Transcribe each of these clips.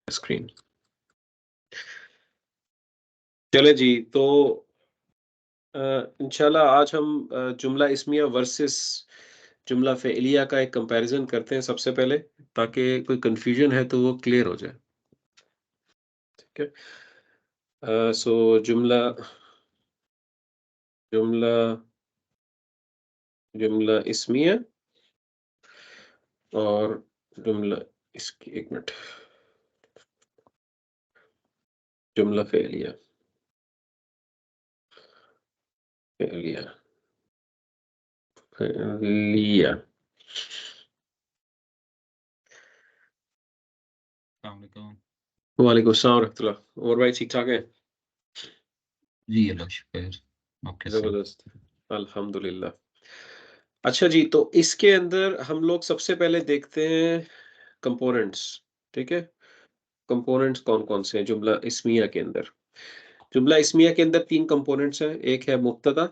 Screen. चले जी, तो इंशाल्लाह आज हम जुमला इस्मिया वर्सेस जुमला फ़ेलिया का एक कंपैरिजन करते हैं सबसे पहले, ताकि कोई कंफ्यूजन है तो वो क्लियर हो जाए। ठीक है। सो जुमला जुमला जुमला इस्मिया और जुमला इसकी एक मिनट, जुमला फ़ेलिया फ़ेलिया फ़ेलिया। वालेकुम अस्सलाम रहमतुल्लाह। और भाई ठीक ठाक है? जी अल्लाह शुक्र। Okay sir. जबरदस्त, अल्हम्दुलिल्लाह। अच्छा जी, तो इसके अंदर हम लोग सबसे पहले देखते हैं कंपोनेंट्स। ठीक है। कंपोनेंट्स कौन-कौन से हैं जुमला इस्मिया के अंदर? जुमला इस्मिया के अंदर 3 कंपोनेंट्स हैं, एक है मुब्तदा,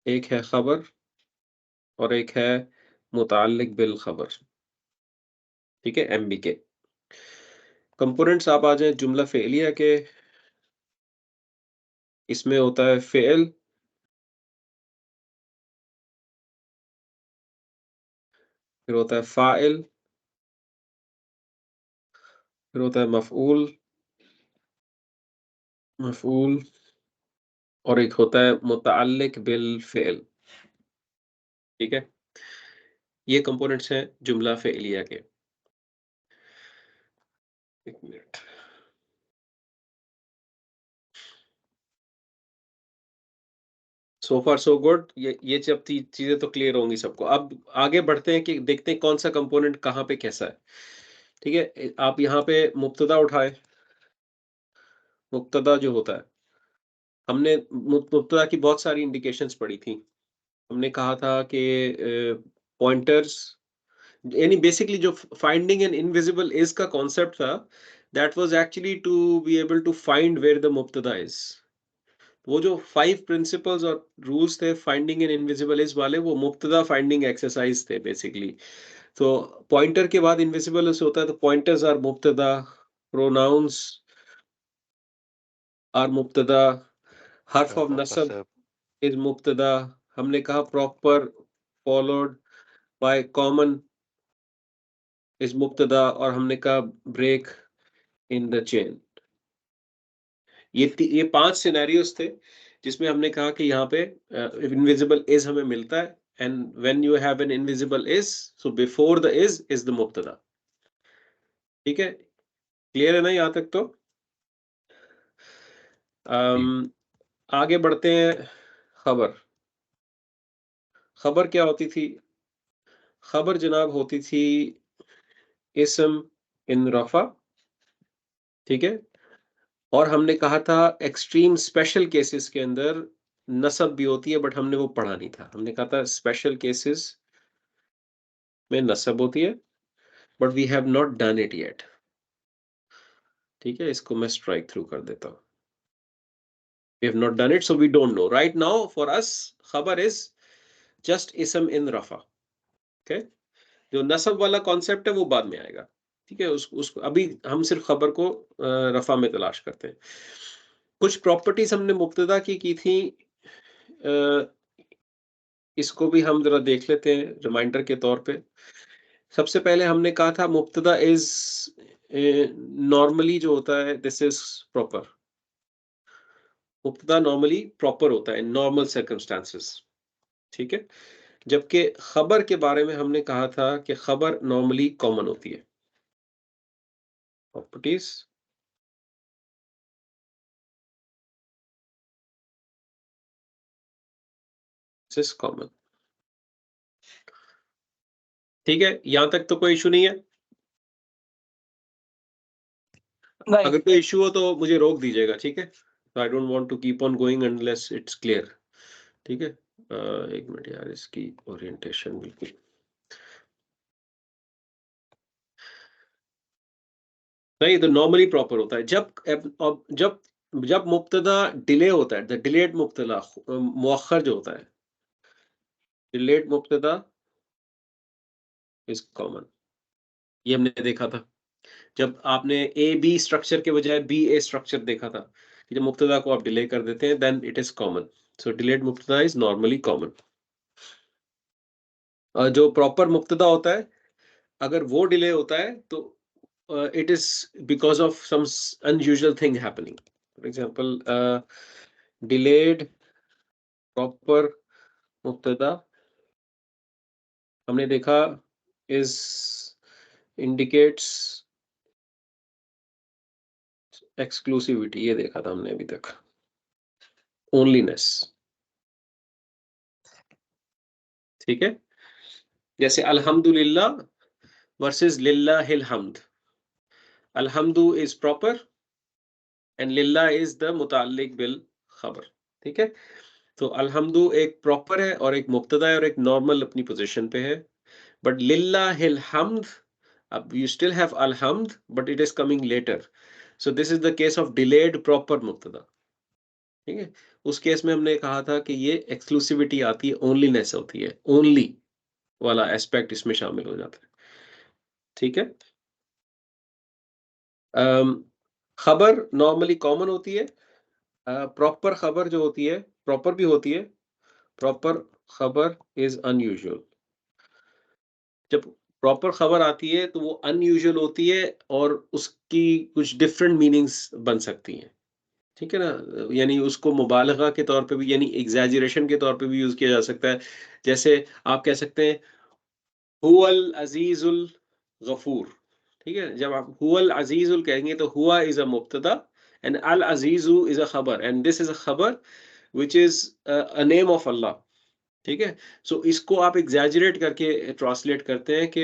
एक है खबर और एक है मुतअल्लिक बिल खबर। ठीक है, एमबीके। कंपोनेंट्स आप आ जाएँ जुमला फ़ेलिया के, इसमें होता है फ़िल, फिर होता है फ़ाइल, फिर होता है मफ़ऊल मफ़ऊल और एक होता है मुतअल्लिक बिल फ़िल। ठीक है? ये कंपोनेंट्स हैं जुमला फ़ेलिया के। 1 मिनट। सो फार सो गुड। ये सब चीज़ें तो क्लियर होंगी सबको। अब आगे बढ़ते हैं कि देखते हैं कौन-सा कंपोनेंट कहाँ पे कैसा है। ठीक है? आप यहाँ पे मुब्तदा उठाएँ। मुब्तदा जो होता है, हमने मुब्तदा की बहुत सारी इंडिकेशंस पढ़ी थी। हमने कहा था कि पॉइंटर्स, यानी बेसिकली जो फाइंडिंग एन इनविजिबल इज़ का कॉन्सेप्ट था, that was actually to be able to find where the मुब्तदा इज़। वो जो 5 प्रिंसिपल्स और रूल्स थे फाइंडिंग एन इनविजिबल इज़ वाले, वो मुब्तदा फाइंडिंग एक्सरसाइज थे बेसिकली। तो पॉइंटर के बाद इनविजिबल इज़ होता है, तो पॉइंटर्स आर मुब्तदा, प्रोनाउंस आर मुब्तदा, हर्फ ऑफ नस्ब इज़ मुब्तदा। हमने कहा proper followed by common is मुब्तदा और हमने कहा ब्रेक इन द चेन। ये 5 सिनेरियोज़ थे, जिसमें हमने कहा कि यहाँ पे इनविजिबल इज़ हमें मिलता है, and when you have an invisible is, so before the is the मुब्तदा। ठीक है? क्लियर है ना यहाँ तक तो? जी आगे बढ़ते हैं। खबर। खबर क्या होती थी? खबर जनाब होती थी इस्म इन रफ़ा। ठीक है? और हमने कहा था एक्सट्रीम स्पेशल केसेस के अंदर नस्ब भी होती है, बट हमने वो पढ़ा नहीं था। हमने कहा था स्पेशल केसेस में नस्ब होती है, but we have not done it yet. ठीक है? इसको मैं स्ट्राइक थ्रू कर देता हूँ। We have not done it, so we don't know. Right now for us खबर इज़ जस्ट इस्म इन रफ़ा। ओके? जो नस्ब वाला कॉन्सेप्ट है वो बाद में आएगा। ठीक है? उसको अभी हम सिर्फ खबर को रफ़ा में तलाश करते हैं। कुछ प्रॉपर्टीज़ हमने मुब्तदा की थी। अ इसको भी हम ज़रा देख लेते हैं रिमाइंडर के तौर पे। सबसे पहले हमने कहा था मुब्तदा इज़ नॉर्मली जो होता है दिस इज़ प्रॉपर। मुब्तदा नॉर्मली प्रॉपर होता है इन नॉर्मल सर्कमस्टेंसेस। ठीक है? जबकि खबर के बारे में हमने कहा था कि खबर नॉर्मली कॉमन होती है। Properties this is common. ठीक है? यहाँ तक तो कोई इश्यू नहीं है? नहीं। अगर कोई इश्यू हो तो मुझे रोक दीजिएगा, ठीक है? I don't want to keep on going unless it's clear. ठीक है? 1 मिनट यार, इसकी ओरिएंटेशन बिल्कुल नहीं, तो नॉर्मली प्रॉपर होता है। जब मुब्तदा डिले होता है, द डिलेड मुब्तदा मुअख्खर जो होता है, डिलेड मुब्तदा इज़ कॉमन। ये हमने देखा था। जब आपने ए बी स्ट्रक्चर के बजाय बी ए स्ट्रक्चर देखा था कि जब मुब्तदा को आप डिले कर देते हैं then it is common, so delayed मुब्तदा इज नॉर्मली कॉमन। जो प्रॉपर मुब्तदा होता है अगर वो डिले होता है तो it is because of some unusual thing happening. For example delayed proper मुब्तदा हमने देखा इज इंडिकेट्स एक्सक्लूसिविटी, ये देखा था हमने अभी तक, ओनलीनेस। ठीक है, जैसे अल्हम्दुलिल्लाह वर्सेस लिल्लाहिल हम्द। अल्हम्दु इज प्रॉपर एंड लिल्लाह इज द मुताल्लिक बिल खबर। ठीक है, तो अल्हम्दु एक प्रॉपर है और एक मुब्तदा है और एक नॉर्मल अपनी पोजीशन पे है, बट लिल्लाहिल हम्द, अब यू स्टिल हैव अलहम्द but it is coming later, so this is the case of delayed proper मुब्तदा। ठीक है, उस केस में हमने कहा था कि ये एक्सक्लूसिविटी आती है, ओनलीनेस होती है, ओनली वाला एस्पेक्ट इसमें शामिल हो जाता है। ठीक है, खबर नॉर्मली कॉमन होती है, प्रॉपर खबर जो होती है प्रॉपर भी होती है, प्रॉपर खबर इज अनयूजुअल। जब प्रॉपर खबर आती है तो वो अनयूजुअल होती है और उसकी कुछ डिफरेंट मीनिंग्स बन सकती हैं। ठीक है ना, यानी उसको मुबालगा के तौर पे भी यानी एग्जैजरेशन के तौर पे भी यूज किया जा सकता है। जैसे आप कह सकते हैं हुवल अजीजुल गफूर। ठीक है, जब आप हुवल अजीजुल कहेंगे तो हुआ इज अ मुब्तदा एंड अल अजीजु इज अ खबर एंड दिस इज अ खबर which is a name of Allah. ठीक है, सो इसको आप एग्जैजरेट करके ट्रांसलेट करते हैं कि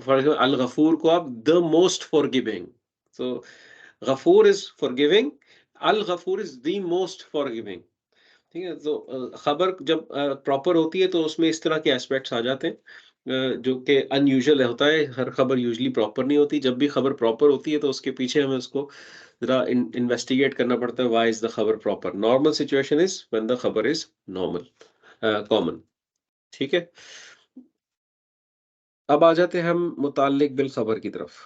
फॉर एग्जाम्पल अल गफूर को आप द मोस्ट फॉरगिविंग, सो गफूर इज फॉरगिविंग, अल गफूर इज द मोस्ट फॉरगिविंग। ठीक है, तो खबर जब प्रॉपर होती है तो उसमें इस तरह के एस्पेक्ट्स आ जाते हैं जो कि अनयूजुअल होता है। हर खबर यूजुअली प्रॉपर नहीं होती, जब भी खबर प्रॉपर होती है तो उसके पीछे हमें उसको जरा इन्वेस्टिगेट करना पड़ता है, व्हाई इज द खबर proper. Normal situation is when the खबर इज नॉर्मल कॉमन। ठीक है, अब आ जाते हैं हम मुताल्लिक बिल खबर की तरफ।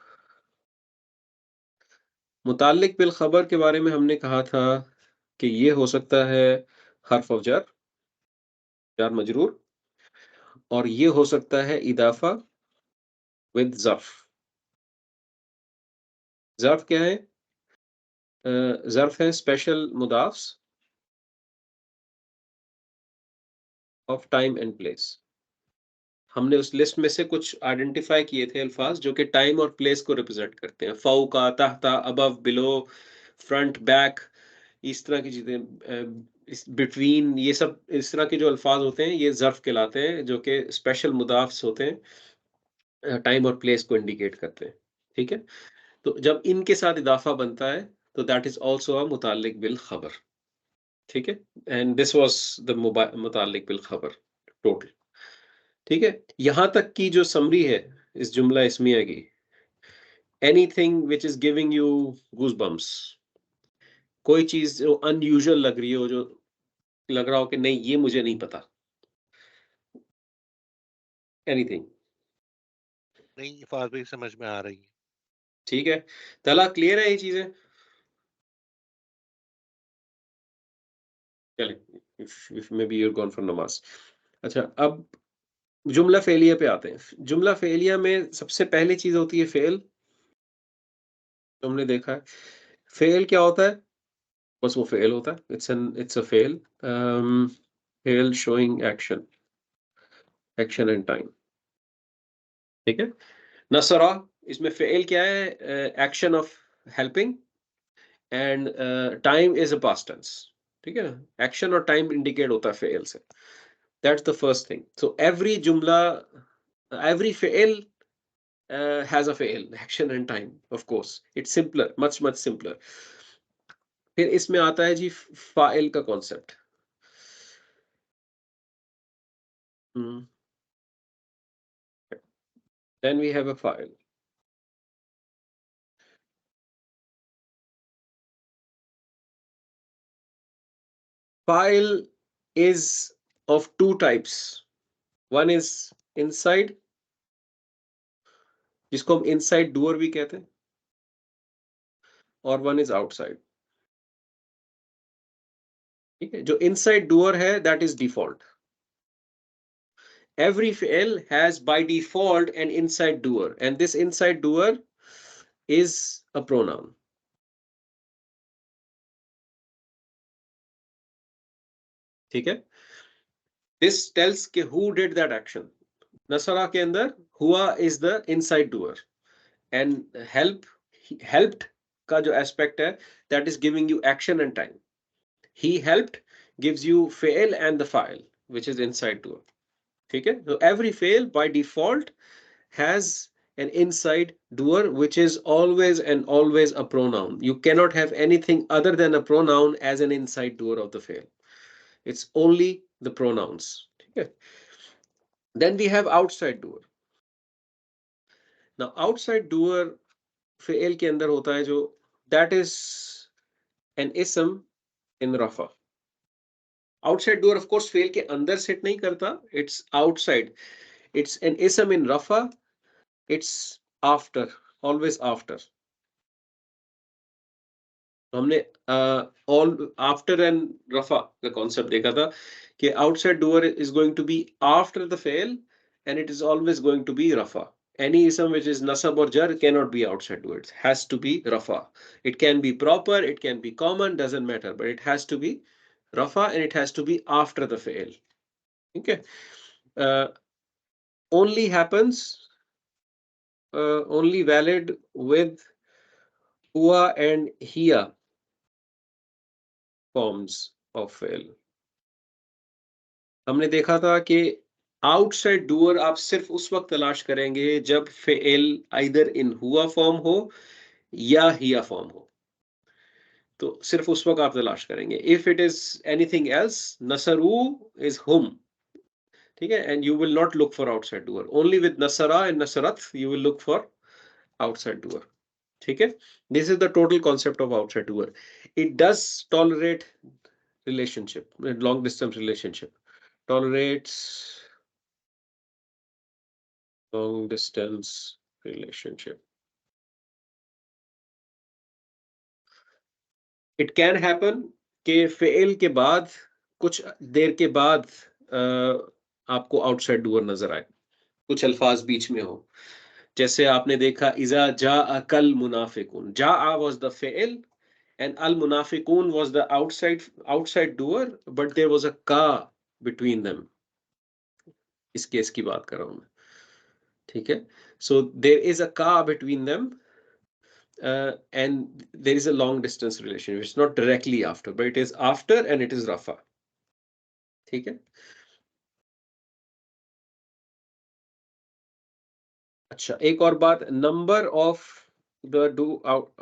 मुताल्लिक बिल खबर के बारे में हमने कहा था कि ये हो सकता है हर्फ ऑफ जर, जार मजरूर, और ये हो सकता है इदाफा विद ज़र्फ। ज़र्फ क्या है? ज़र्फ है स्पेशल मुदाफ्स ऑफ टाइम एंड प्लेस। हमने उस लिस्ट में से कुछ आइडेंटिफाई किए थे अल्फाज जो कि टाइम और प्लेस को रिप्रेजेंट करते हैं। फौका, तहता, अबव, बिलो, फ्रंट, बैक, इस तरह की चीजें, इस बिटवीन, ये सब इस तरह के जो अल्फाज होते हैं ये ज़र्फ कहलाते हैं, जो कि स्पेशल मुदाफ्स होते हैं, टाइम और प्लेस को इंडिकेट करते हैं। ठीक है, तो जब इनके साथ इदाफा बनता है तो दैट इज आल्सो अ मुताल्लिक बिल खबर। ठीक है, एंड दिस वाज द मुताल्लिक बिल खबर टोटल। ठीक है, यहां तक की जो समरी है इस जुमला इस्मिया की, anything which is giving you goose bumps, कोई चीज जो अनयूजुअल लग रही हो, जो लग रहा हो कि नहीं ये मुझे नहीं पता, एनीथिंग। नहीं, फाज भाई समझ में आ रही है। ठीक है, तला क्लियर है ये चीजें? चले, if may be you're gone for नमाज। अच्छा, अब जुमला फेलिया पे आते हैं। जुमला फेलिया में सबसे पहली चीज होती है फेल। तुमने देखा है फेल क्या होता है? बस वो फेल होता है, it's a fail, fail showing action, action and time. ठीक है, नसरा, इसमें फेल क्या है? Action of helping and time is a past tense. ठीक है ना, एक्शन और टाइम इंडिकेट होता है फेल से। That's the first thing. So every जुमला, एवरी फेल has a fail, action and time, of course it's simpler, much simpler। फिर इसमें आता है जी फाइल का concept. then we have a file। file is of two types, one is inside जिसको हम inside doer भी कहते हैं, और one is outside. ठीक है, जो inside doer है that is default. Every fi'l has by default an inside doer, and this inside doer is a pronoun. ठीक है, this tells कि who did that action. Nasara के अंदर हुआ is the inside doer, and helped का जो aspect है that is giving you action and time. He helped gives you fail and the file, which is inside doer. ठीक है, so every fail by default has an inside doer, which is always and always a pronoun. You cannot have anything other than a pronoun as an inside doer of the fail. It's only the pronouns. ठीक है, then we have outside doer. Now outside doer fail के अंदर होता है जो that is an ism in rafa. Outside doer of course fail के अंदर sit नहीं करता, it's outside. It's an ism in rafa. It's after, always after. हमने all after and rafa का concept देखा था कि outside doer is going to be after the fail and it is always going to be rafa. Any ism which is nasab or jar cannot be outside doer. It has to be rafa. It can be proper, it can be common, doesn't matter, but it has to be rafa and it has to be after the fail. Okay, only happens, only valid with huwa and hiya forms of fail. हमने देखा था कि outside doer आप सिर्फ उस वक्त तलाश करेंगे जब फेल आइदर इन हुआ फॉर्म हो या हिया फॉर्म हो, तो सिर्फ उस वक्त आप तलाश करेंगे. If it is anything else, नसरू इज हुम, ठीक है, and you will not look for outside doer. Only with नसरा एंड नसरत you will look for outside doer. ठीक है, this is the total concept of outside doer. It does tolerate relationship, long distance relationship, tolerates long distance relationship. It can happen कि fail के बाद कुछ देर के बाद आपको outside doer नजर आए, कुछ अल्फाज बीच में हो. जैसे आपने देखा इजा जा अकल मुनाफिकून, जा was the fail and al munafiqun was the outside doer, but there was a ka between them. इस केस की बात कर रहा हूं मैं. ठीक है, so there is a ka between them, and there is a long distance relation. It's not directly after, but it is after and it is rafa. ठीक है, अच्छा एक और बात, number of the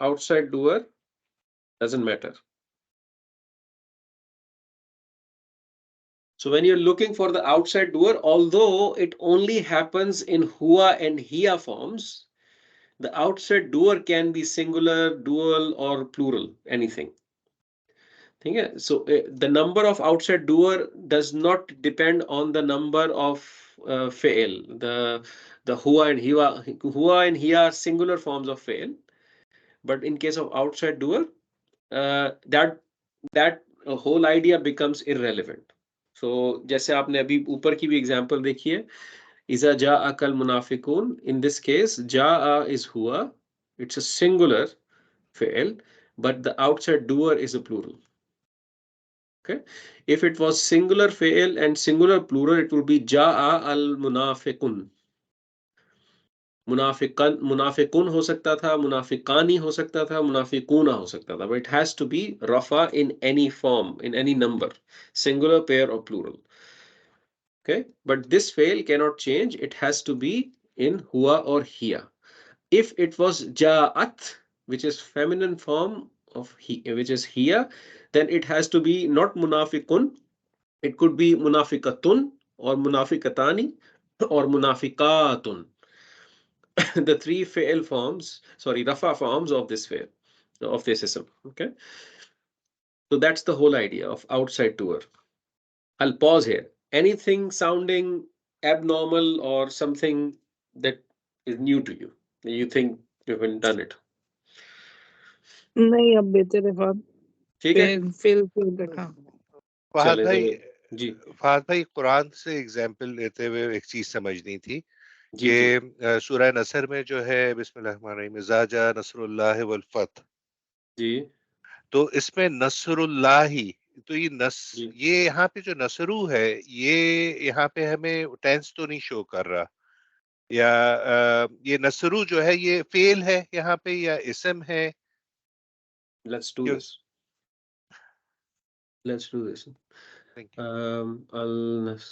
outside doer doesn't matter. So when you're looking for the outside doer, although it only happens in hua and hiya forms, the outside doer can be singular, dual or plural, anything. ठीक है, so the number of outside doer does not depend on the number of fail. The hua and hiya are singular forms of fail, but in case of outside doer, that whole idea becomes irrelevant. So जैसे आपने अभी ऊपर की भी example देखी है, इजा जा अकल मुनाफिकून, in this case jaa is हुआ, it's a singular fail, but the outside doer is a plural. Okay, if it was singular fail and singular plural, it will be jaa al munafiqun. मुनाफिकुन हो सकता था, मुनाफिकानी हो सकता था, मुनाफिकूना हो सकता था, but it has to be rafa in any form, in any number, singular, pair or plural. Okay, but this fail cannot change. It has to be in huwa or hiya. If it was ja'at, which is feminine form of which is hiya, then it has to be not munafikun. It could be munafikatun or munafikatani or munafikatun. The three fail forms, sorry, rafa forms of this fail, of this ism. Okay, so that's the whole idea of outside doer. I'll pause here. Anything sounding abnormal or something that is new to you, You think you haven't done it? नहीं, अब बेहतर है फहद। ठीक है, fail देखा। फहद चले भाई तो जी फहद भाई कुरान से एग्जाम्पल लेते हुए एक चीज समझनी थी जी जी कि सूरह नसर में जो है बिस्मिल्लाहिर्रहमानिर्रहीम इज़ा जा नसरुल्लाहि वल फथ, जी तो इसमें नसरुल्लाही, तो जी ये यहाँ पे जो नसरू है ये यहाँ पे हमें टेंस तो नहीं शो कर रहा, या ये नसरू जो है ये फेल है यहाँ पे या इसम है? let's do क्यों? this let's do this thank you. al nas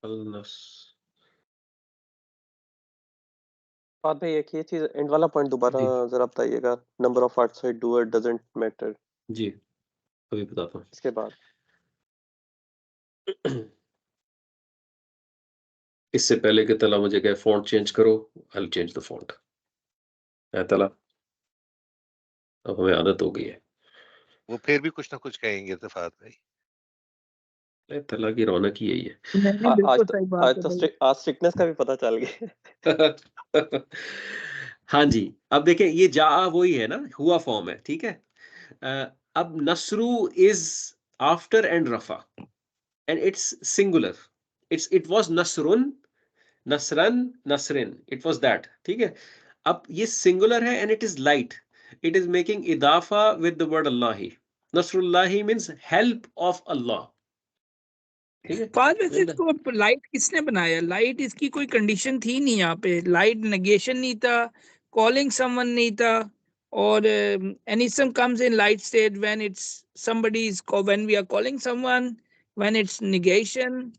al nas बात भाई एक ये चीज एंड वाला पॉइंट दोबारा जी जरा बताइएगा, number of outside doer doesn't matter जी अभी बताता इसके बाद। हूँ। इससे पहले कि तला मुझे कहे फॉन्ट चेंज करो, I'll change the font। है तला, अब हमें आदत हो गई है। वो फिर भी कुछ ना कुछ कहेंगे तो फहद भाई। अरे तला की रौनक ही यही है। नहीं, आज बिल्कुल तो सही बात है भाई। आज स्ट्रिक्टनेस का भी पता चल गया। हाँ जी, अब देखें ये जा वही है ना, हुआ फॉर्म है, ठीक है। अब नसरू इज आफ्टर एंड रफा and it's singular, it was नसरुन, नसरन, नसरिन, इट वाज दैट, ठीक है। अब ये सिंगुलर है and it is light, it is making इदाफा विद द वर्ड अल्लाही। नसरुल्लाही मींस हेल्प ऑफ अल्लाह, ठीक है। फहद वैसे इसको लाइट किसने बनाया? लाइट इसकी कोई कंडीशन थी नहीं यहाँ पे। लाइट नेगेशन नहीं था, कॉलिंग समवन नहीं था, और एनिसम comes in light state when it's somebody is when we are calling someone, when it's negation।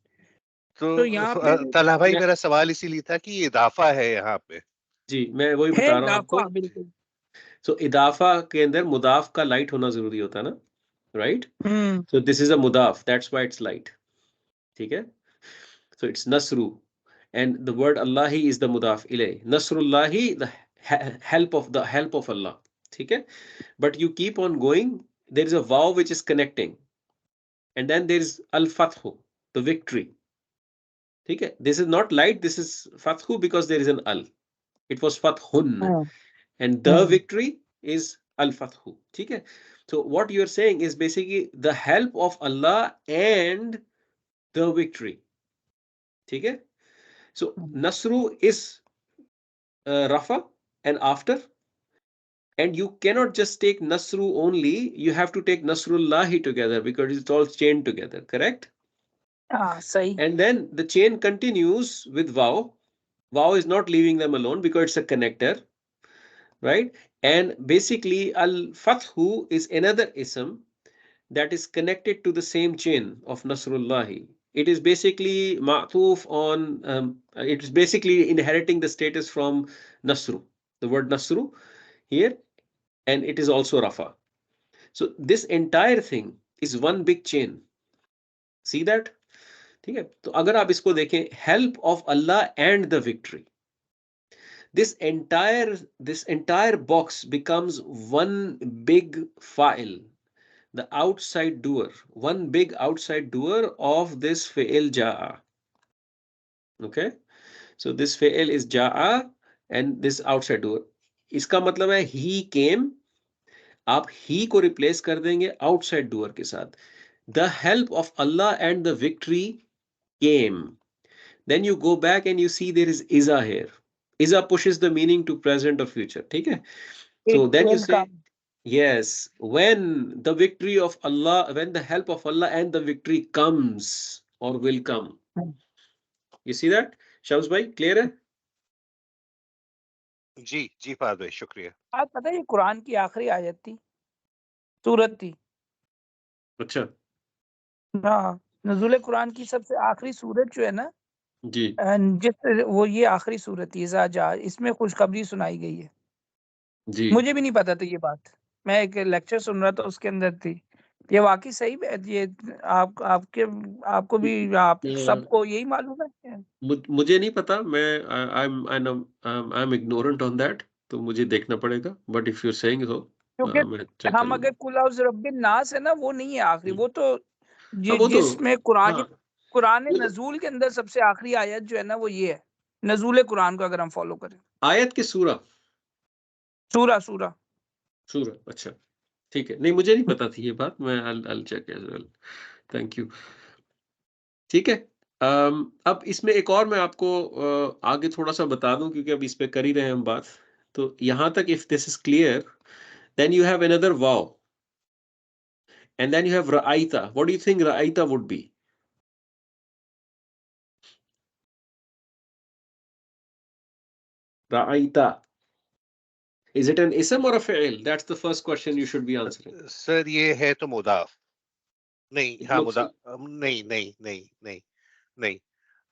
तो यहाँ पे तला भाई मैं मेरा सवाल इसीलिए था कि ये इदाफा है यहाँ पे। जी मैं वही है बता रहा हूँ आपको। इजाफा, बिल्कुल। सो इदाफा के अंदर मुदाफ का लाइट होना जरूरी होता है ना, right. Hmm so this is a मुदाफ, दैट्स व्हाई इट्स लाइट, ठीक है। सो इट्स नसरू एंड द वर्ड अल्लाही इज द मुदाफ इलैह, नसरुल्लाही द help of Allah, ठीक है। But you keep on going, there is a वाव which is connecting and then there is अल फतह, द विक्ट्री, ठीक है। This is not light, this is फतह बिकॉज़ देयर इज एन अल, it was फतहुन हाँ, and the हाँ। victory is al-fathu, ठीक है। So what you're saying is basically the help of Allah and the victory, ठीक है। So nasru is rafa and after, and you cannot just take nasru only, you have to take nasrullahi together because it's all chained together, correct? हाँ, सही। And then the chain continues with waw. Waw is not leaving them alone because it's a connector, right? And basically al-fathu is another ism that is connected to the same chain of Nasrullahi. It is basically ma'tuf on, it is basically inheriting the status from Nasru, the word Nasru here, and it is also Rafa. So this entire thing is one big chain. See that? ठीक है। तो अगर आप इसको देखें, help of Allah and the victory, this entire box becomes one big file, the outside doer, one big outside doer of this fi'il ja'a. Okay, so this fi'il is ja'a and this outside doer, इसका मतलब है he came, आप he को replace कर देंगे outside doer के साथ, the help of Allah and the victory came, then you go back and you see there is iza here, iza pushes the meaning to present or future, ठीक है। It So then you will say come। yes, when the victory of Allah, when the help of Allah and the victory comes or will come, you see that Shams bhai, clear hai? जी जी फहद भाई शुक्रिया। आप पता है ये कुरान की आखिरी आयत थी, सूरत थी। अच्छा हाँ, नज़ुल कुरान की सबसे आखिरी सूरत जो है ना, जी जिस वो ये आखिरी सूरत थी इज़ा जा, इसमें खुशखबरी सुनाई गई है। जी मुझे भी नहीं पता था ये बात, मैं एक लेक्चर सुन रहा था उसके अंदर थी। ये वाकई सही है? ये आपको भी, आप सबको यही मालूम है? मुझे नहीं पता, मैं I am ignorant on that, तो मुझे देखना पड़ेगा, but if you are saying so क्योंकि मैं चेक कर हम अगर लूंगा। कुल औज़ रब्बिन नास है ना, वो नहीं है आखिरी, वो तो हाँ वो तो जिसमें कुरान हाँ कुरान वो तो नज़ूल के अंदर सबसे आखिरी आयत जो है ना वो ये है। नजूल कुरान को अगर हम फॉलो करें। आयत की सूरा? सूरा सूरा सूरा, अच्छा ठीक है। नहीं मुझे नहीं पता थी ये बात, मैं I'll check as well. Thank you. ठीक है। अब इसमें एक और मैं आपको आगे थोड़ा सा बता दूं, क्योंकि अब इस पे कर ही रहे हैं हम बात। तो यहां तक if this is clear, then you have another वाव, एंड देन यू हैव रआइता. व्हाट डू यू थिंक रआइता वुड बी? रआइता, is it an ism or a fi'il? That's the first question you should be answering. Sir ये है तो मुदाफ नहीं, It हाँ looks मुदाफ नहीं नहीं नहीं नहीं नहीं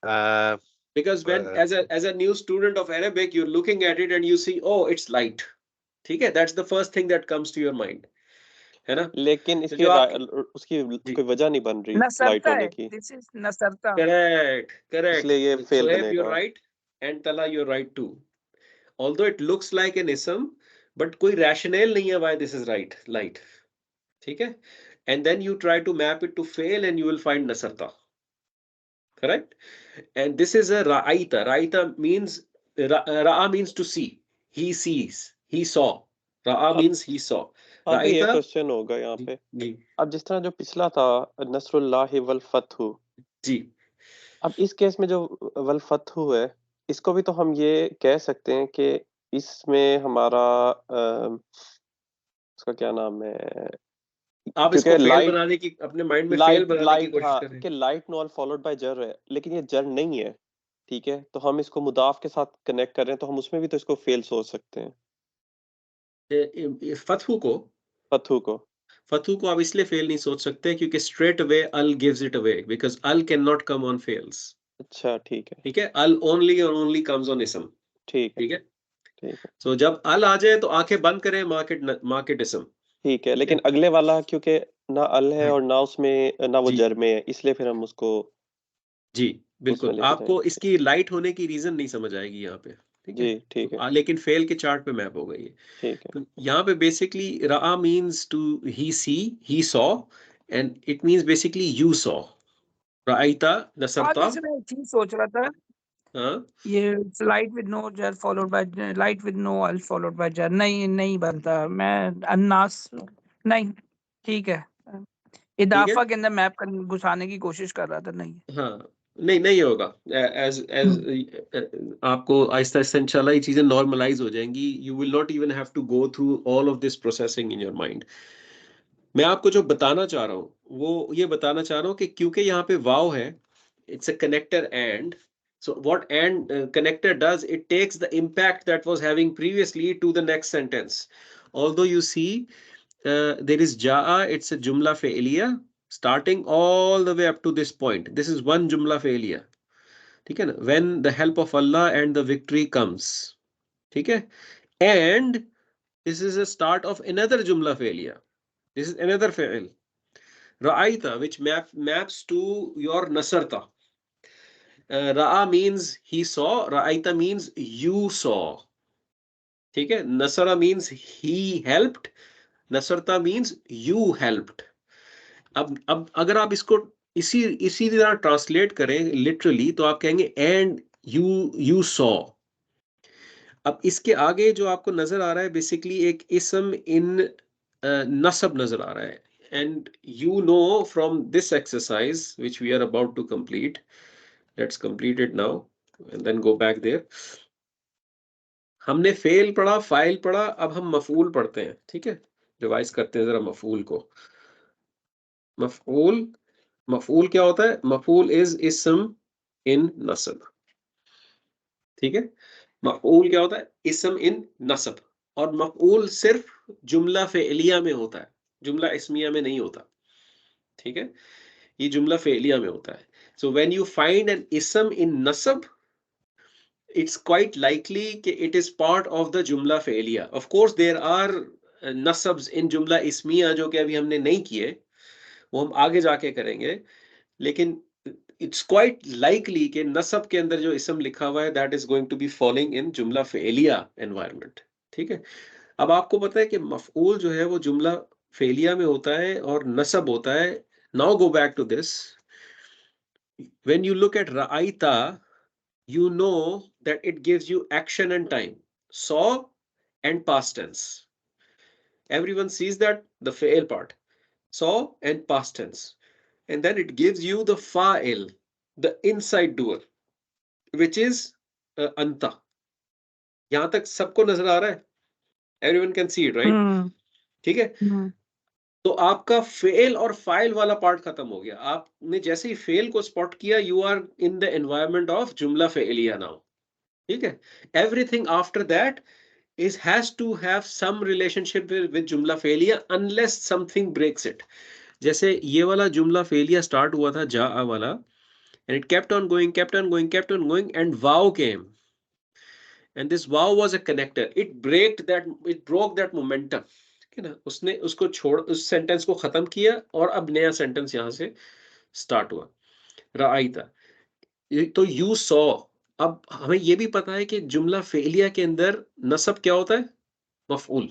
अ, because when as a new student of Arabic, you're looking at it and you see, oh, it's light. ठीक है, that's the first thing that comes to your mind, है ना? लेकिन तो इसकी जो आपकी उसकी जी कोई वजह नहीं बन रही लाइट नसरता होने है, की, दिस इज नसरता। correct इसलिए ये फेल Sohaib, you're बनेगा। right, and Tala, you're right too. Although it looks like an ism, but कोई rationale नहीं है why this is right, light. ठीक है? And then you try to map it to fail and you will find nasarta. Correct? And this is a ra'aita. Ra'aita means, ra'a means to see. He sees. He saw. Ra'a अब means he saw. अब ये Ra'aita. Question होगा यहाँ पे, जी अब जिस तरह जो पिछला था नसरुल्लाहि वल फतहु, जी अब इस केस में जो वल फतहु है, इसको भी तो हम ये कह सकते हैं कि इसमें हमारा उसका क्या नाम है, आप क्योंकि इसको फेल लाइट बनाने की, अपने माइंड में फेल लाइट बनाने की लाइट कोशिश हाँ कर रहे कि लाइट नॉल फॉलोड बाय जर है, लेकिन ये जर नहीं है। ठीक है, तो हम इसको मुदाफ के साथ कनेक्ट कर रहे हैं, तो हम उसमें भी तो इसको फेल सोच सकते हैं, हैं। फतहू को, फतहु को। फतहू को आप इसलिए फेल नहीं सोच सकते क्योंकि स्ट्रेट अवे अल गिव्स इट अवे, बिकॉज अल कैन नॉट कम ऑन फेल्स. अच्छा ठीक है, ठीक है, अल ओनली और ओनली कम्स ऑन इसम. ठीक है, ठीक है, ठीक है, सो जब अल आ जाए तो आंखें बंद करें, मार्केट इसम. ठीक है। ठीक है, लेकिन अगले वाला क्योंकि ना अल है हाँ और ना उसमें ना वो जी जर में है, इसलिए फिर हम उसको जी उसमें बिल्कुल. लेके आपको जाएंगे। इसकी लाइट होने की रीजन नहीं समझ आएगी यहाँ पे. ठीक है, जी ठीक तो है, लेकिन फेल के चार्ट पे मैप हो गई है. ठीक है। तो यहाँ पे बेसिकली रआ means to he see, he saw, and it means basically you saw. रआइता, आज नसरता. जैसे मैं एक चीज सोच रहा था, हाँ ये लाइट विद नो जर followed by light with no अल फॉलोड बाय जर, नहीं नहीं बनता। मैं अन्नास नहीं, ठीक है, ठीक है. इदाफा के अंदर मैप कर घुसाने की कोशिश कर रहा था, नहीं। हाँ नहीं नहीं होगा. एज एज आपको आहिस्ता आहिस्ता इंशाल्लाह ये चीजें नॉर्मलाइज हो जाएंगी. You will not even have to go through all of this processing in your mind. मैं आपको जो बताना चाह रहा हूँ वो ये बताना चाह रहा हूँ कि क्योंकि यहाँ पे वाव है, it's a connector and. So what and connector does, it takes the impact that was having previously to the next sentence. Although you see there is jaa, it's a jumla fe'liya starting all the way up to this point. This is one jumla fe'liya. ठीक है ना? When the help of Allah and the victory comes. ठीक है? And this is a start of another jumla fe'liya. This is another fi'il. Ra'aita, which maps to your nasarta. Ra'a means he saw, Ra'aita means you saw. ठीक है, Nasara means he helped, Nasarta means you helped. अब अगर आप इसको इसी इसी तरह translate करें लिटरली, तो आप कहेंगे एंड यू सॉ. अब इसके आगे जो आपको नजर आ रहा है बेसिकली एक इसम इन नसब नजर आ रहा है. And you know from this exercise which we are about to complete, let's complete it now and then go back there. हमने फेल पढ़ा, फाइल पढ़ा, अब हम मफूल पढ़ते हैं. ठीक है, रिवाइज करते हैं जरा मफूल को. मफूल, मफूल क्या होता है? मफूल इज इस्म इन नसब. ठीक है, मफूल क्या होता है? इस्म इन नसब. और मफूल सिर्फ जुमला फेलिया में होता है, जुमला इस्मिया में नहीं होता. ठीक है, ये जुमला फेलिया में होता है. So when you find an इस्म इन नसब, it's quite likely that it is part of the jumla fe'liya. Of course there are nasabs in jumla ismiya जो कि अभी हमने नहीं किए, वो हम आगे जाके करेंगे. लेकिन it's quite likely कि नसब के अंदर जो इसम लिखा हुआ है that is going to be falling in jumla fe'liya environment. ठीक है, अब आपको पता है कि मफऊल जो है वो जुमला फेलिया में होता है और नसब होता है. Now go back to this. When you look at ra'aita, you know that it gives you action and time. Saw and past tense. Everyone sees that, the fa'il part. Saw and past tense. And then it gives you the fa'il, the inside doer, which is anta. यहां तक सबको नजर आ रहा है? Everyone can see it, right? ठीक है? तो आपका फेल और फाइल वाला पार्ट खत्म हो गया. आपने जैसे ही फेल को स्पॉट किया, you are in the environment of जुमला फेलिया नाउ. ठीक है? Everything after that is has to have some relationship with जुमला फेलिया unless something breaks it. जैसे ये वाला जुमला फेलिया स्टार्ट हुआ था जा वाला, and it kept on going, kept on going, kept on going, and wow came. And this wow was a connector. It broke that momentum. ठीक है ना? उसने उसको छोड़, उस सेंटेंस को खत्म किया और अब नया सेंटेंस यहां से स्टार्ट हुआ. राइता. तो यू सॉ. अब हमें ये भी पता है कि जुमला फेलिया के अंदर नसब क्या होता है? मफऊल.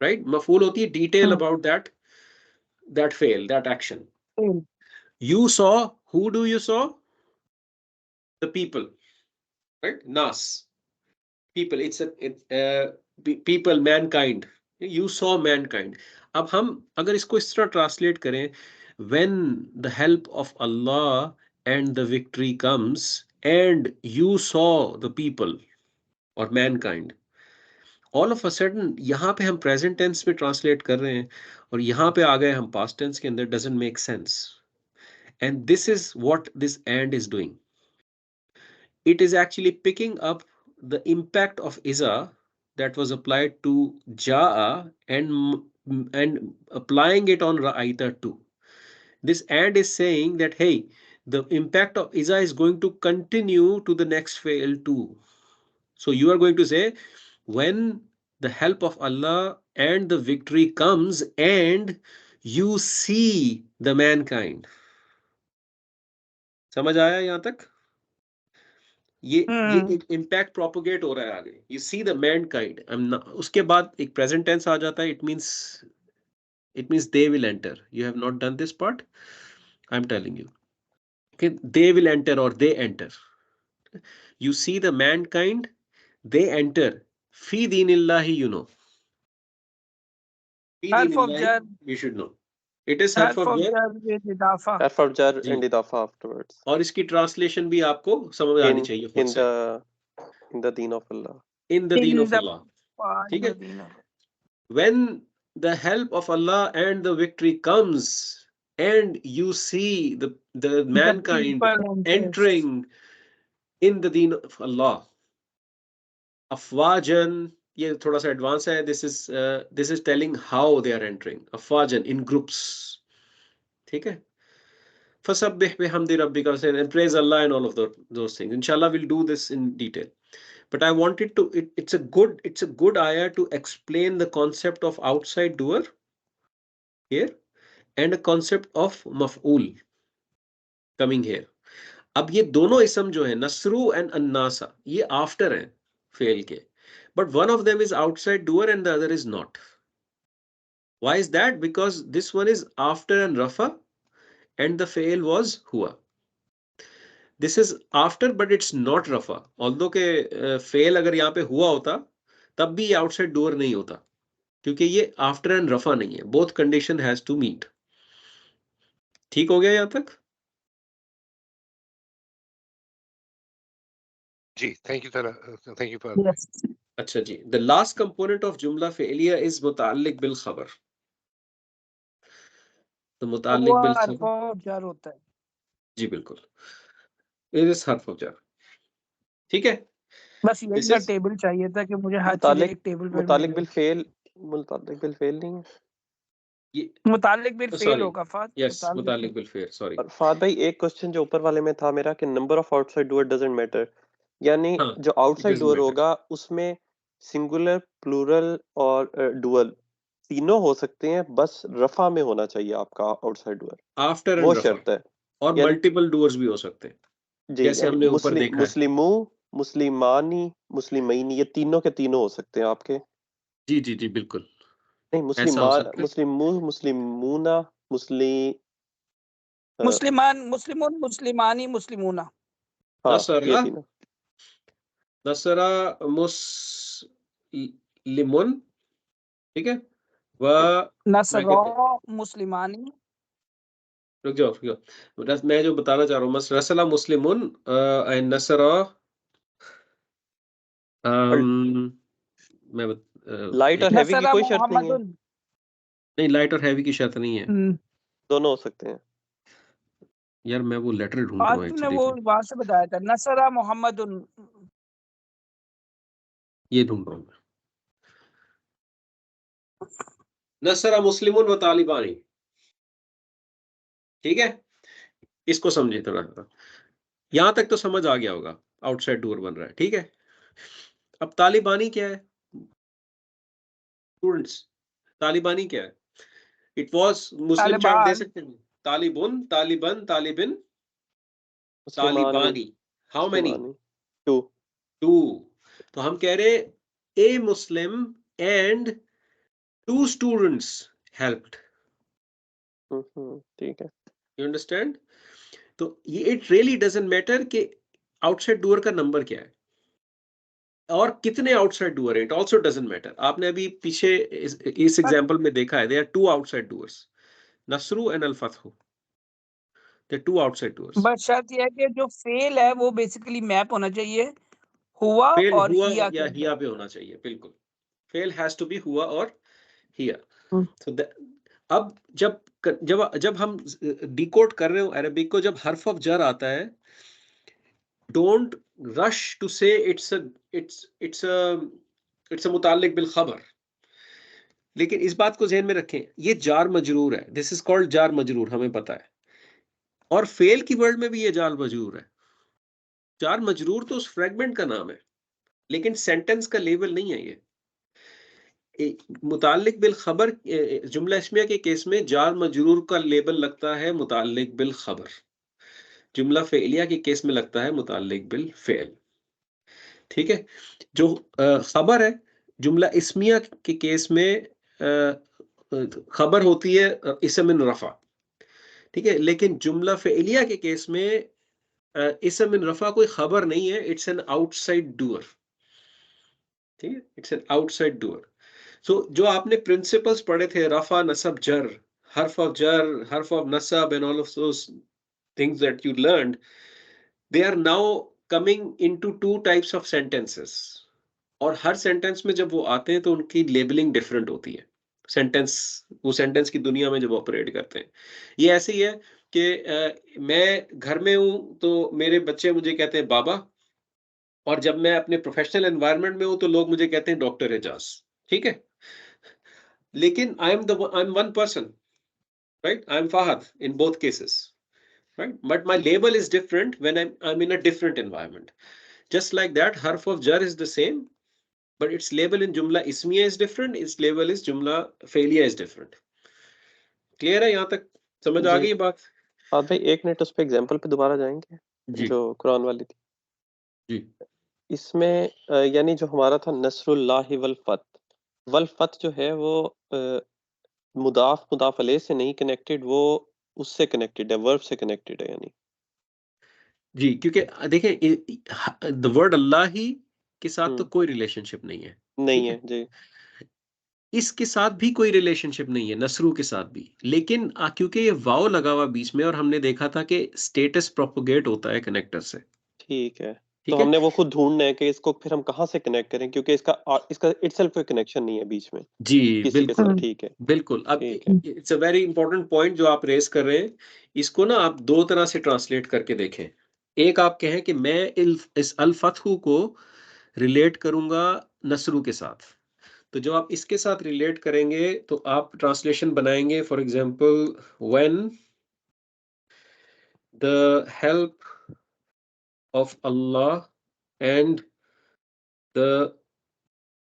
राइट? मफऊल होती है detail about that fell, that action. You saw. Who do you saw? The people. Right? Nas. People. People, mankind. You saw mankind. अब हम अगर इसको इस तरह ट्रांसलेट करें, when the help of Allah and the victory comes and you saw the people or mankind, all of a sudden यहाँ पे हम present tense में ट्रांसलेट कर रहे हैं और यहाँ पे आ गए हम past tense के अंदर. doesn't make sense. And this is what this and is doing. It is actually picking up the impact of iza that was applied to ja'a and applying it on ra'aita too. This and is saying that, hey, the impact of iza is going to continue to the next fail too. So you are going to say, when the help of Allah and the victory comes and you see the mankind. समझ आया यहां तक? ये एक impact propagate हो रहा है आगे. You see the mankind. उसके बाद एक प्रेजेंट टेंस आ जाता है. It means they will enter. You have not done this part. I am telling you. Okay, they will enter और they enter. You see the mankind, they enter. फी दीनिल्लाही, you know. फी दीनिल्लाही, you should know. It is harf of jar with idafa. Harf of jar and idafa afterwards. और इसकी translation भी आपको समझ आनी चाहिए खुद से. In the deen of Allah. In the deen of Allah. ठीक है? When the help of Allah and the victory comes and you see the mankind entering in the deen of Allah. Afwajan, ये थोड़ा सा advance है. This is telling how they are entering. Afwajan, in groups. ठीक है? Fasabbih bihamdi rabbika, and praise Allah and all of those things. Inshallah, we'll do this in detail. But I wanted to, it's a good ayah to explain the concept of outside doer here and a concept of maf'ul coming here. अब ये दोनों इसम जो है, नसरू and अन्नासा, ये after हैं fail के. But one of them is outside doer and the other is not. Why is that? Because this one is after and rafa and the fail was huwa. This is after, but it's not rafa. Although के fail अगर यहाँ पे हुआ होता तब भी ये outside doer नहीं होता, क्योंकि ये after and rafa नहीं है. Both condition has to meet. ठीक हो गया यहाँ तक? जी, thank you sir. Thank you for. Yes. अच्छा जी. The last component of जुमला फेलिया is मुताल्लिक बिल खबर. तो मुताल्लिक बिल खबर होता है. जी बिल्कुल. It is harf of jar. ठीक है? बस ये एक टेबल चाहिए था कि मुझे हर चीज एक टेबल पे. मुताल्लिक बिल फेल नहीं है. ये मुताल्लिक बिल फेल होगा फाद. यस, मुताल्लिक बिल फेल. सॉरी फाद भाई, एक क्वेश्चन जो ऊपर वाले में था मेरा कि number of outside doer doesn't matter. यानी जो आउटसाइड डूअर होगा उसमें सिंगुलर, प्लूरल और डुअल तीनों हो सकते हैं, बस रफा में होना चाहिए आपका आउटसाइड डूअर. आफ्टर वो शर्त है. और मल्टीपल डूअर्स भी हो सकते हैं, जैसे हमने ऊपर देखा है. मुस्लिमू, मुस्लिमानी, मुस्लिमैनी, ये तीनों के तीनों हो सकते हैं आपके. जी जी जी बिल्कुल. नहीं, मुस्लिमान, मुस्लिमू, मुस्लिमूना, मुस्लिमान, मुस्लिमून, मुस्लिमानी, मुस्लिमूना. हाँ, ये तीनों. नसरा मुस्लिमुन, ठीक है, व नसरा मुस्लिमानी, रुक जाओ, मैं जो बताना चाह रहा हूँ, रसला मुस्लिमुन नसरा मैं लाइट और हैवी की नसरा कोई शर्त नहीं है, मोहम्मदुन, नहीं, लाइट और हैवी की शर्त नहीं है दोनों हो सकते हैं। यार। मैं वो लेटर ढूंढ रहा आज हूँ तुमने एक्चुअली, वो वहां से बताया था, नसरा मोहम्मदुन, ये ढूंढ रहा हूँ मैं। नसरा मुस्लिमुन व तालिबानी, ठीक है, इसको समझे थोड़ा सा। यहां तक तो समझ आ गया होगा, आउटसाइड डोर बन रहा है, ठीक है। अब तालिबानी क्या है स्टूडेंट्स? तालिबानी क्या है? इट वाज मुस्लिम चार्ट दे तालिबान, सकते हैं, तालिबुन, तालिबन, तालिबिन, मुस्लिमानी, तालिबानी। How many? मुस्लिमानी, 2। 2। तो हम कह रहे a Muslim and 2 students helped. ठीक है। You understand? तो ये इट रियली डजंट मैटर कि आउटसाइड डोर का नंबर क्या है और कितने आउटसाइड डोर है, इट आल्सो डजंट मैटर। आपने अभी पीछे इस एग्जांपल में देखा है, देयर आर 2 आउटसाइड डोर्स, नसरू एंड अल फतहु, देयर 2 आउटसाइड डोर्स। बस शर्त यह है कि जो फेल है वो बेसिकली मैप होना चाहिए हुआ फेल और हुआ हिया या के हिया पे होना चाहिए, बिल्कुल। फेल हैज टू बी हुआ और हिया। तो अब जब जब जब हम डिकोड कर रहे हो अरबिक को, जब हर्फ ऑफ जर आता है, डोंट रश टू से इट्स अ मुताल्लिक बिल खबर। लेकिन इस बात को ध्यान में रखें, ये जार मजरूर है, दिस इज कॉल्ड जार मजरूर, हमें पता है। और फेल की वर्ड में भी ये जार मजरूर है। जार मजरूर तो उस फ्रेगमेंट का नाम है, लेकिन सेंटेंस का लेवल नहीं है ये। मुताल्लिक बिल खबर, जुमला इस्मिया के केस में जार मजरूर का लेबल लगता है मुताल्लिक बिल खबर। जुमला फेलिया के केस में लगता है मुताल्लिक बिल फेल, ठीक है। जो खबर है जुमला इस्मिया के केस में खबर होती है इसम मिन रफा, ठीक है। लेकिन जुमला फेलिया के केस में इसम मिन रफा कोई खबर नहीं है, इट्स एन आउटसाइड डूअर, ठीक है, इट्स एन आउटसाइड डूअर। सो जो आपने प्रिंसिपल्स पढ़े थे, रफा, नसब, जर, जर, हर्फ ऑफ नसब and all of those things that you learned, they are now coming into 2 types of sentences। और हर सेंटेंस में जब वो आते हैं तो उनकी लेबलिंग डिफरेंट होती है। सेंटेंस, वो सेंटेंस की दुनिया में जब ऑपरेट करते हैं, ये ऐसे ही है कि मैं घर में हूं तो मेरे बच्चे मुझे कहते हैं बाबा, और जब मैं अपने प्रोफेशनल एनवायरनमेंट में हूं तो लोग मुझे कहते हैं डॉक्टर एजाज, ठीक है। लेकिन I am one person, right? I am Fahad in both cases, right? But my label is different when I'm in a different environment. Just like that, harf of jar is the same, but its label in Jumla Ismiya is different, its label is Jumla Failiya is different. Clear है यहाँ तक? समझ आ जी गई बात? हाँ भाई, 1 minute उस पे एग्जांपल पे दोबारा जाएंगे जी जो कुरान वाली थी। जी इसमें यानी जो हमारा था नसरुल्लाहि वल फत जो है वो मुदाफ अलैह से नहीं कनेक्टेड, वो उससे कनेक्टेड है, वर्ब से कनेक्टेड है यानी। जी, क्योंकि देखें द वर्ड अल्लाह ही के साथ तो कोई रिलेशनशिप नहीं है, नहीं ठीक है है। जी। इसके साथ भी कोई रिलेशनशिप नहीं है, नसरू के साथ भी। लेकिन क्योंकि ये वाव लगा हुआ बीच में, और हमने देखा था कि स्टेटस प्रोपोगेट होता है कनेक्टर से, ठीक है, तो ठीक है। हमने वो खुद ढूंढना है कि इसको फिर हम कहाँ से कनेक्ट करें, क्योंकि इसका इटसेल्फ कोई कनेक्शन नहीं है बीच में जी किसी के साथ। बिल्कुल, ठीक है, बिल्कुल। अब ठीक है। It's a very important point जो आप रेस कर रहे हैं। इसको ना आप 2 तरह से ट्रांसलेट करके देखें। एक आप कहें कि मैं इस अल फतहु को रिलेट करूंगा नसरू के साथ, तो जब आप इसके साथ रिलेट करेंगे तो आप ट्रांसलेशन बनाएंगे, for example when the help of Allah and the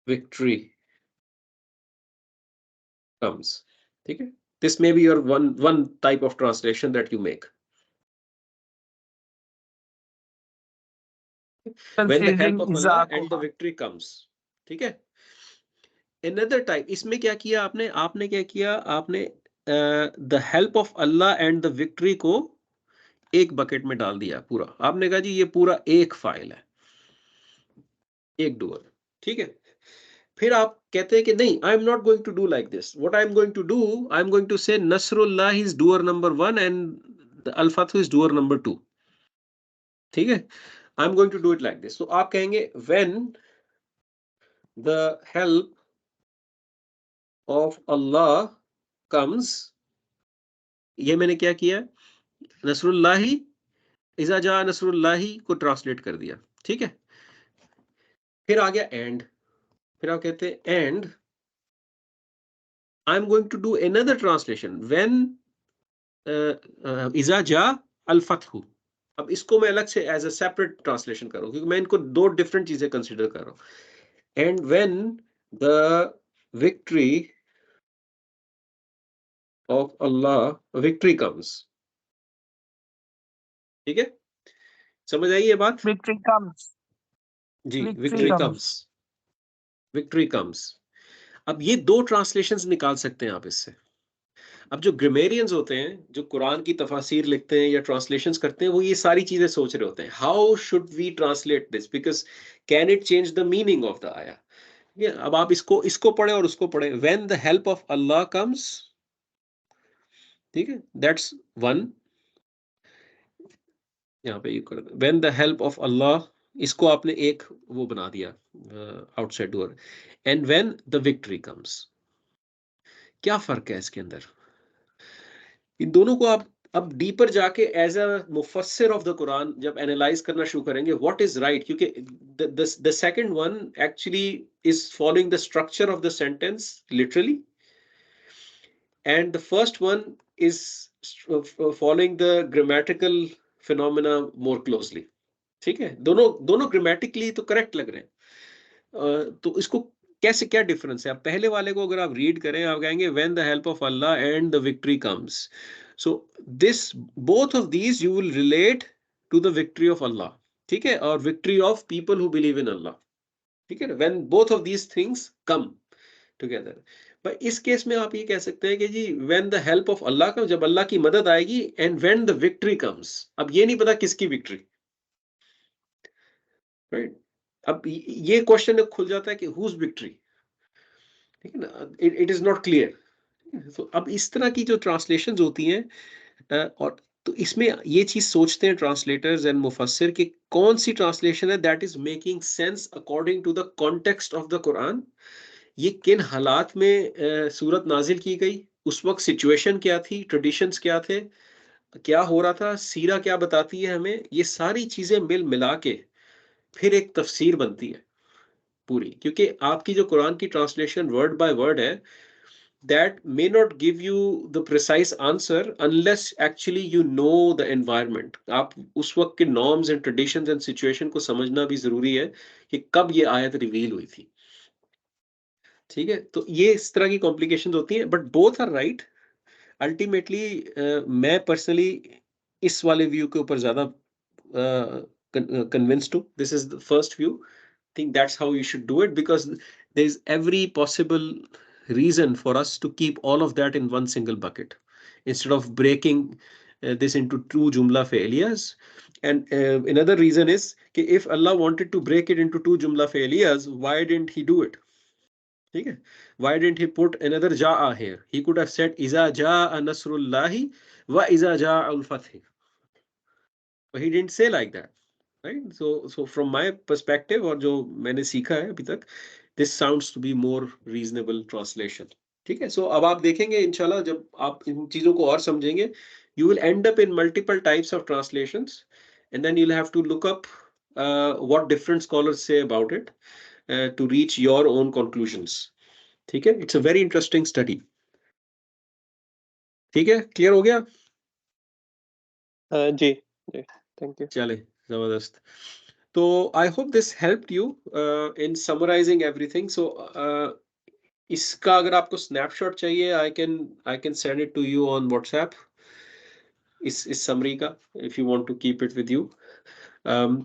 victory comes, ठीक है। This may be your one type of translation that you make. When the help considering of Allah Ijak and the victory comes, ठीक है। Another type, इसमें क्या किया आपने? आपने क्या किया? आपने the help of Allah and the victory को एक बकेट में डाल दिया पूरा। आपने कहा जी ये पूरा एक फाइल है, एक डूअर, ठीक है। फिर आप कहते हैं कि नहीं, I am not going to do like this, what I am going to do, I am going to say नसरुल्लाह इज डूअर नंबर 1 एंड अल फतह इज डूअर नंबर 2, ठीक है। I am going to do it like this. तो आप कहेंगे when the help of Allah comes, ये मैंने क्या किया, नसरुल्लाही, इज़ा जा नसरुल्लाही को ट्रांसलेट कर दिया, ठीक है। फिर आ गया एंड, फिर आप कहते हैं and I am going to do another translation when इज़ा जा अल फतहु। अब इसको मैं अलग से एज अ सेपरेट ट्रांसलेशन कर रहा हूं, क्योंकि मैं इनको दो डिफरेंट चीजें कंसीडर कर रहा हूं। And when the victory of Allah, victory comes, ठीक है, समझ आई ये बात? Victory comes. जी, Victory victory comes. Comes, victory comes. अब ये दो ट्रांसलेशंस निकाल सकते हैं आप इससे। अब जो ग्रामेरियंस होते हैं, जो कुरान की तफासिर लिखते हैं या ट्रांसलेशंस करते हैं, वो ये सारी चीजें सोच रहे होते हैं, how should we translate this, because can it change the meaning of the आया। अब आप इसको पढ़े और उसको पढ़े, when the help of Allah comes, ठीक है, दैट्स वन। यहाँ पे यू कर, when the help of Allah, इसको आपने एक वो बना दिया outside door. And when the victory comes, क्या फर्क है इसके अंदर? इन दोनों को आप अब डीपर जाके एज अ मुफस्सिर ऑफ द कुरान जब एनालाइज करना शुरू करेंगे, व्हाट इज राइट, क्योंकि the second one actually is following the structure of the sentence literally, and the first one is following the grammatical phenomena more closely, ठीक है। दोनों दोनों ग्रामेटिकली तो करेक्ट लग रहे हैं। तो इसको कैसे, क्या डिफरेंस है? आप पहले वाले को अगर आप रीड करें, आप कहेंगे when the help of Allah and the victory comes, so this, both of these you will relate to the victory of Allah, ठीक है, और victory of people who believe in Allah, ठीक है, when both of these things come together. पर इस case में आप ये कह सकते हैं कि जी व्हेन द हेल्प ऑफ अल्लाह कम, जब अल्लाह की मदद आएगी, and when the victory comes, अब ये नहीं पता किसकी विक्ट्री, राइट। अब ये क्वेश्चन खुल जाता है कि हुज विक्ट्री, ठीक है ना, इट इज नॉट क्लियर। तो अब इस तरह की जो ट्रांसलेशंस होती हैं, और तो इसमें ये चीज सोचते हैं ट्रांसलेटर्स एंड मुफस्सिर कि कौन सी ट्रांसलेशन है that is making sense according to the context of the Quran. ये किन हालात में सूरत नाजिल की गई, उस वक्त सिचुएशन क्या थी, ट्रेडिशंस क्या थे, क्या हो रहा था, सीरा क्या बताती है हमें, ये सारी चीजें मिल मिला के फिर एक तफसीर बनती है पूरी। क्योंकि आपकी जो कुरान की ट्रांसलेशन वर्ड बाय वर्ड है, that may not give you the precise answer unless actually you know the environment. आप उस वक्त के norms and traditions and situation को समझना भी जरूरी है कि कब ये आयत रिवील हुई थी, ठीक है। तो ये इस तरह की कॉम्प्लिकेशंस होती हैं, but both are right ultimately. मैं पर्सनली इस वाले व्यू के ऊपर ज्यादा कन्विंस्ड हूँ। This is the first view, think that's how you should do it, because there is every possible reason for us to keep all of that in one single bucket instead of breaking this into two jumla failures. And another reason is कि if Allah wanted to break it into two jumla failures, why didn't he do it? ठीक है, why didn't he put another jaa here? He could have said iza jaa nasrullahi wa iza jaa al-fath, but he didn't say like that, right? So from my perspective और जो मैंने सीखा है अभी तक, this sounds to be more reasonable translation, ठीक है। So अब आप देखेंगे इंशाल्लाह, जब आप इन चीजों को और समझेंगे, you will end up in multiple types of translations, and then you'll have to look up what different scholars say about it to reach your own conclusions, ठीक है। It's a very interesting study, ठीक है, clear हो गया? जी जी, thank you. चले, जबरदस्त। तो I hope this helped you in summarising everything. So इसका अगर आपको स्नैपशॉट चाहिए, I can send it to you on WhatsApp, इस समरी का, if you want to keep it with you.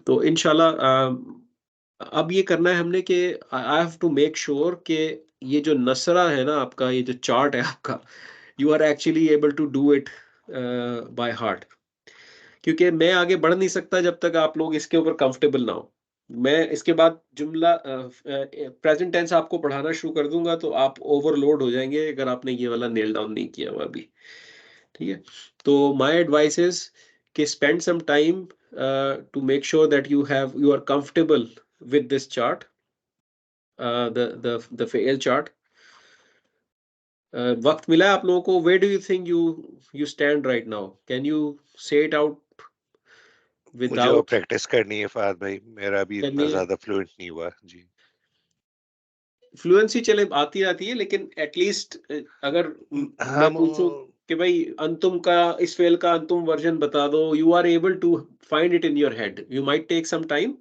तो इंशाल्लाह अब ये करना है हमने कि I have to make sure कि ये जो नसरा है ना आपका, ये जो चार्ट है आपका, you are actually able to do it by heart, क्योंकि मैं आगे बढ़ नहीं सकता जब तक आप लोग इसके ऊपर कंफर्टेबल ना हो। मैं इसके बाद जुमला प्रेजेंट टेंस आपको पढ़ाना शुरू कर दूंगा तो आप ओवरलोड हो जाएंगे अगर आपने ये वाला नेल डाउन नहीं किया हुआ अभी, ठीक है। तो माय एडवाइस इज कि spend some time to make sure that you are comfortable with this chart, the फेल चार्ट। वक्त मिला है आप लोगों को? Where do you think you stand right now? Can you say it out मुझे और विदाउट प्रैक्टिस करनी है फहद भाई, मेरा भी इतना ज्यादा फ्लुएंट नहीं हुआ जी। फ्लुएंसी चले आती रहती है, लेकिन एटलीस्ट अगर मैं हम पूछूं कि भाई अंतुम का इस फेल का अंतुम वर्जन बता दो, you are able to find it in your head. You might take some time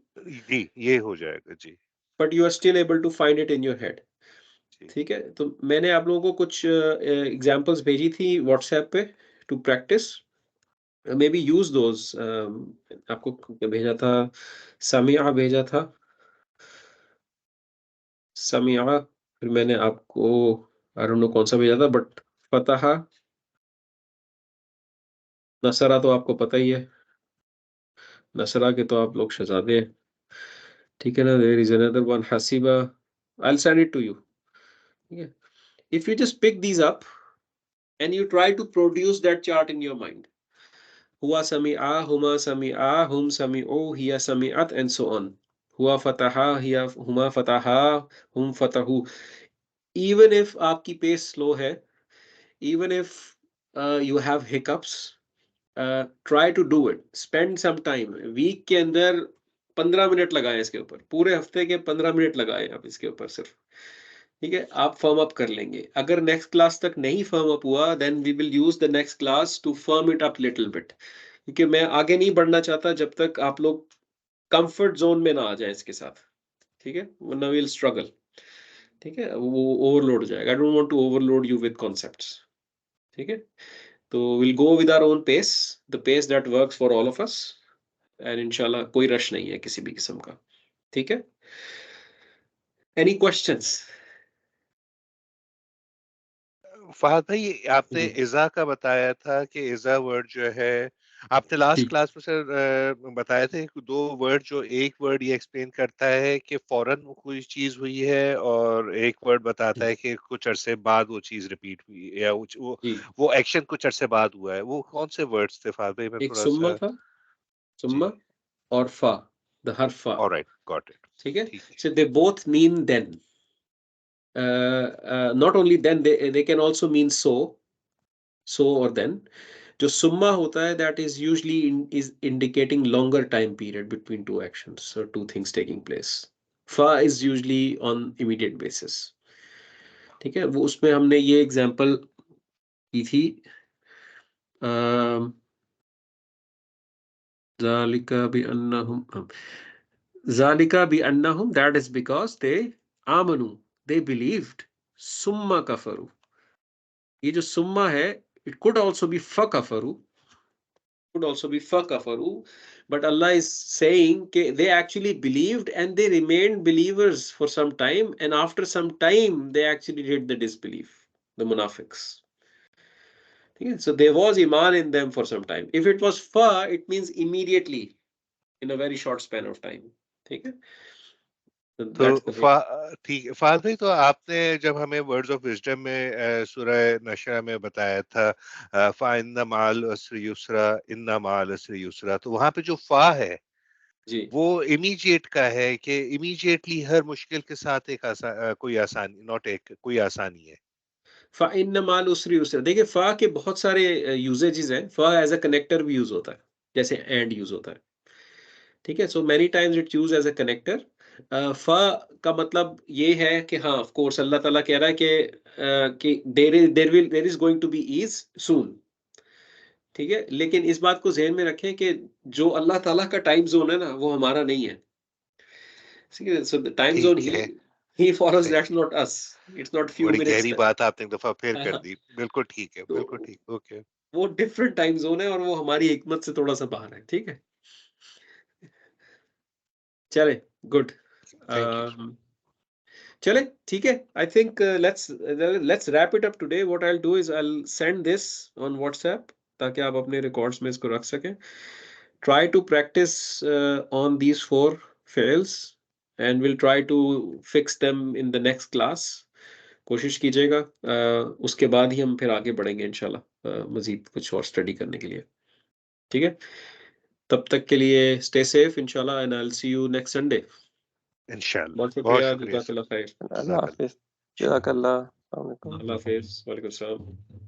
जी ये हो जाएगा जी। But you are still able to find it in your head, जी ठीक है। तो मैंने आप लोगों को कुछ एग्जांपल्स भेजी थी व्हाट्सएप पे to practise, maybe use those. आपको भेजा था, समिया भेजा था, समिया। फिर मैंने आपको आई डोंट नो कौन सा भेजा था, बट फतहा, नसरा तो आपको पता ही है, नसरा के तो आप लोग शहजादे हैं, ठीक है ना। There is another one, Haseeba. I will send it to you, ठीक है। If you just pick these up and you try to produce that chart in your mind, हुआ समीआ, हुमा समीआ, हुम समीओ, हिया समीअत, एंड सो ऑन। हुआ फतहा, हिया हुमा फतहा, हुम फतहू। इवन इफ आपकी pace slow है, even if you have hiccups, try to do it, spend some time, week के अंदर 15 minute लगाएं इसके ऊपर, पूरे हफ्ते के 15 मिनट लगाएं आप इसके ऊपर सिर्फ, ठीक है। आप फर्म अप कर लेंगे। अगर नेक्स्ट क्लास तक नहीं फर्म अप हुआ, then we will use the next class to firm it up little bit, क्योंकि मैं आगे नहीं बढ़ना चाहता जब तक आप लोग कंफर्ट जोन में ना आ जाए इसके साथ, ठीक है, वरना विल स्ट्रगल, ठीक है। वो ओवरलोड हो जाएगा। I don't want to overload you with concepts, ठीक है। तो we'll go with our own pace, the pace that works for all of us, and इंशाल्लाह कोई रश नहीं है किसी भी किस्म का, ठीक है। Any questions? फहद भाई आपने जी इज़ा का बताया था कि इज़ा वर्ड जो है, आपने लास्ट ठीक। क्लास में सर बताया थे कि दो वर्ड, जो एक वर्ड ये एक्सप्लेन करता है कि फौरन कोई चीज हुई है, और एक वर्ड बताता है कि कुछ अरसे बाद वो चीज रिपीट हुई है, या जी वो एक्शन कुछ अरसे बाद हुआ है। वो कौन से वर्ड्स थे फहद भाई? मैं एक थोड़ा सुम्मा सा था, जी। सुम्मा और फा, द हर्फ फा, ऑलराइट, गॉट इट। ठीक है। ठीक है। So they both mean then, not only then, they can also mean so or then. जो सुम्मा होता है, that is usually is indicating longer time period between two actions or two things taking place. Fa is usually on immediate basis, ठीक है। वो उसमें हमने ये एग्जांपल की थी, ज़ालिका बिअन्नहुम, ज़ालिका बिअन्नहुम, that is because they आमनु, they believed, सुम्मा कफरू। ये जो सुम्मा है, it could also be फकफरू, could also be fakafaru, but Allah is saying they actually believed and they remained believers for some time, and after some time they actually did the disbelief, the munafiqs, okay? So there was iman in them for some time. If it was fa, it means immediately, in a very short span of time, okay? So that's the तो way. ठीक है फहद भाई, तो आपने जब हमें words of wisdom में सूरह नशरा में बताया था फा इन्ना माल उसरि युसरा, इन्ना माल उसरि युसरा, तो वहां पे जो फा है जी वो इमीडिएट का है कि इमीडिएटली हर मुश्किल के साथ एक कोई आसानी, नॉट एक कोई आसानी है। फा इन्न माल उसरी उसरा, देखिए फा के बहुत सारे यूजेजेस हैं। फा एज अ कनेक्टर भी यूज होता है, जैसे एंड यूज होता है, ठीक है। So many times it use as a connector. फ का मतलब ये है कि हाँ, ऑफ कोर्स अल्लाह ताला कह रहा है कि there is going to be ease soon, ठीक है। लेकिन इस बात को ज़हन में रखें कि जो अल्लाह ताला का टाइम जोन है ना, वो हमारा नहीं है, ठीक है। सो द टाइम जोन ठीक है। ही फॉलोज, सही दैट्स है। Not us, it's not few बड़ी मिनट्स गहरी तक। बात आपने एक दफा फिर कर दी। बिल्कुल ठीक है, तो बिल्कुल ठीक। ओके। वो डिफरेंट टाइम जोन है और वो हमारी हिकमत से थोड़ा सा बाहर है, ठीक है। चले, गुड। Thank you. चले, ठीक है। I think let's wrap it up today. What I will do is I will send this on WhatsApp, ताकि आप अपने रिकॉर्ड्स में इसको रख सकें। Try to practise on these 4 fails and we'll try to fix them in the next class. कोशिश कीजिएगा, उसके बाद ही हम फिर आगे बढ़ेंगे इंशाल्लाह मजीद कुछ और स्टडी करने के लिए। ठीक है, तब तक के लिए स्टे सेफ इंशाल्लाह and I will see you next Sunday इंशाल्लाह। बहुत बहुत शुक्रिया, शुक्रिया सर। जज़ाकल्लाह खैर। अल्लाह हाफिज, जज़ाकल्लाह, अस्सलाम वालेकुम। अल्लाह हाफिज, वालेकुम सलाम।